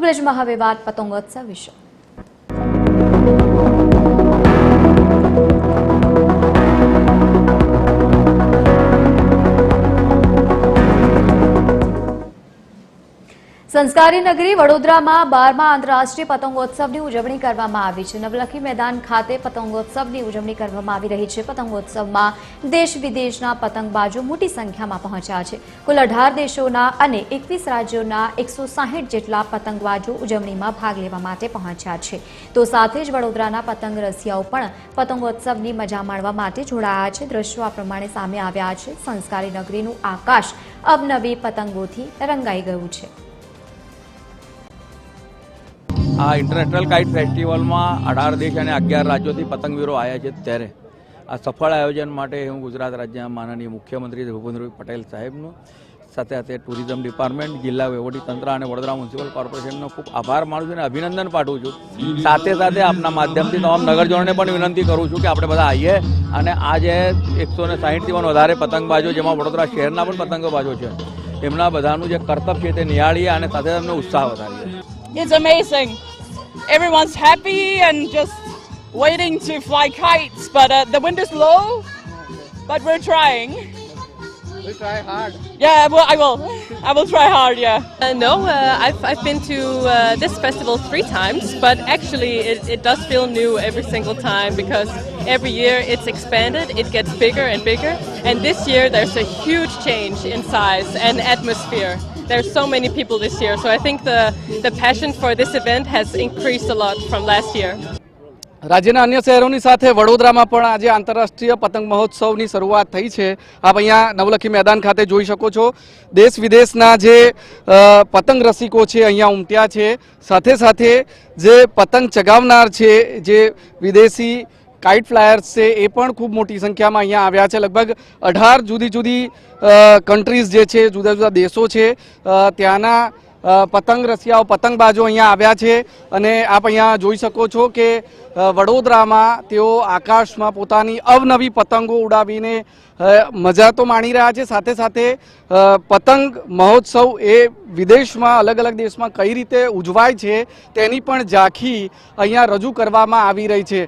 બ્રુકલેજમાં હવે વાત પતંગોત્સવ વિશે। સંસ્કારી નગરી વડોદરામાં 12મા આંતરરાષ્ટ્રીય પતંગોત્સવની ઉજવણી કરવામાં આવી છે। નવલખી મેદાન ખાતે પતંગોત્સવની ઉજવણી કરવામાં આવી રહી છે। પતંગોત્સવમાં દેશ વિદેશના પતંગબાજો મોટી સંખ્યામાં પહોંચ્યા છે। કુલ 18 દેશોના અને 21 રાજ્યોના 160 જેટલા પતંગબાજો ઉજવણીમાં ભાગ લેવા માટે પહોંચ્યા છે। તો સાથે જ વડોદરાના પતંગ રસિયાઓ પણ પતંગોત્સવની મજા માણવા માટે જોડાયા છે। દ્રશ્યો આ પ્રમાણે સામે આવ્યા છે। સંસ્કારી નગરીનું આકાશ અવનવી પતંગોથી રંગાઈ ગયું છે। આ ઇન્ટરનેશનલ કાઇટ ફેસ્ટિવલમાં 18 દેશ અને 11 રાજ્યોથી પતંગવીરો આવ્યા છે। ત્યારે આ સફળ આયોજન માટે હું ગુજરાત રાજ્યના માનનીય મુખ્યમંત્રી ભૂપેન્દ્રભાઈ પટેલ સાહેબનો સાથે સાથે ટુરિઝમ ડિપાર્ટમેન્ટ, જિલ્લા વહીવટીતંત્ર અને વડોદરા મ્યુનિસિપલ કોર્પોરેશનનો ખૂબ આભાર માનું છું અને અભિનંદન પાઠવું છું। સાથે સાથે આપના માધ્યમથી તમામ નગરજનોને પણ વિનંતી કરું છું કે આપણે બધા આવીએ અને આ જે 160થી પણ વધારે પતંગબાજો, જેમાં વડોદરા શહેરના પણ પતંગબાજો છે, એમના બધાનું જે કરતબ છે તે નિહાળીએ અને સાથે એમનો ઉત્સાહ વધારીએ। It's amazing. Everyone's happy and just waiting to fly kites, but the wind is low, but we're trying. We try hard. Yeah, well, I will try hard, yeah. No, I've been to this festival 3 times, but actually it does feel new every single time because every year it's expanded, it gets bigger and bigger, and this year there's a huge change in size and atmosphere. There's so many people this year, so I think the passion for this event has increased a lot from last year. રાજ્યના અન્ય શહેરોની સાથે વડોદરામાં પણ આજે આંતરરાષ્ટ્રીય પતંગ મહોત્સવની શરૂઆત થઈ છે। આપ અહીંયા નવલખી મેદાન ખાતે જોઈ શકો છો। દેશ વિદેશના જે પતંગ રસિકો છે અહીંયા ઉમટ્યા છે। સાથે સાથે જે પતંગ ચગાવનાર છે, જે વિદેશી કાઇટ ફ્લાયર્સ છે, એ પણ ખૂબ મોટી સંખ્યામાં અહીંયા આવ્યા છે। લગભગ 18 જુદી જુદી કન્ટ્રીઝ જે છે, જુદા જુદા દેશો છે, ત્યાંના પતંગ રસિયાઓ, પતંગબાજો અહીંયા આવ્યા છે। અને આપ અહીંયા જોઈ શકો છો કે વડોદરામાં તેઓ આકાશમાં પોતાની અવનવી પતંગો ઉડાવીને મજા તો માણી રહ્યા છે। સાથે સાથે પતંગ મહોત્સવ એ વિદેશમાં, અલગ અલગ દેશમાં કઈ રીતે ઉજવાય છે તેની પણ ઝાંખી અહીંયા રજૂ કરવામાં આવી રહી છે।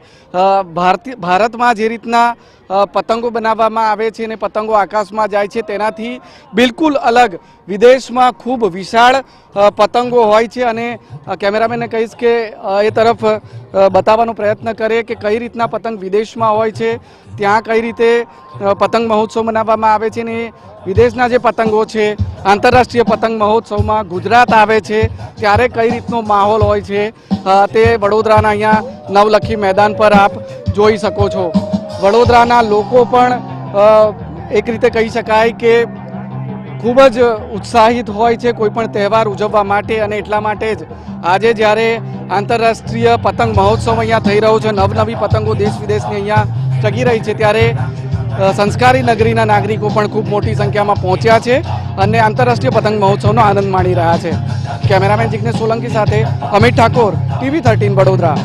ભારતમાં જે રીતના પતંગો બનાવવામાં આવે છે અને પતંગો આકાશમાં જાય છે, તેનાથી બિલકુલ અલગ વિદેશમાં ખૂબ વિશાળ પતંગો હોય છે। અને કેમેરામેનને કહીશ કે એ તરફ બતાવવાનો પ્રયત્ન કરે કે કઈ રીતના પતંગ વિદેશમાં હોય છે, ત્યાં કઈ રીતે પતંગ મહોત્સવ મનાવવામાં આવે છે, ને વિદેશના જે પતંગો છે આંતરરાષ્ટ્રીય પતંગ મહોત્સવમાં ગુજરાત આવે છે ત્યારે કઈ રીતનો માહોલ હોય છે, તે વડોદરાના અહીંયા નવલખી મેદાન પર આપ જોઈ શકો છો। વડોદરાના લોકો પણ એક રીતે કહી શકાય કે ખૂબ જ ઉત્સાહિત હોય છે કોઈ પણ તહેવાર ઉજવવા માટે। અને એટલા માટે જ આજે જ્યારે આંતરરાષ્ટ્રીય પતંગ મહોત્સવ અહીંયા થઈ રહ્યો છે, નવનવી પતંગો દેશ વિદેશની અહીંયા ચગી રહી છે, ત્યારે સંસ્કારી નગરીના નાગરિકો પણ ખૂબ મોટી સંખ્યામાં પહોંચ્યા છે અને આંતરરાષ્ટ્રીય પતંગ મહોત્સવનો આનંદ માણી રહ્યા છે। કેમેરામેન જિગ્નેશ સોલંકી સાથે અમિત ઠાકોર, TV 13 વડોદરા।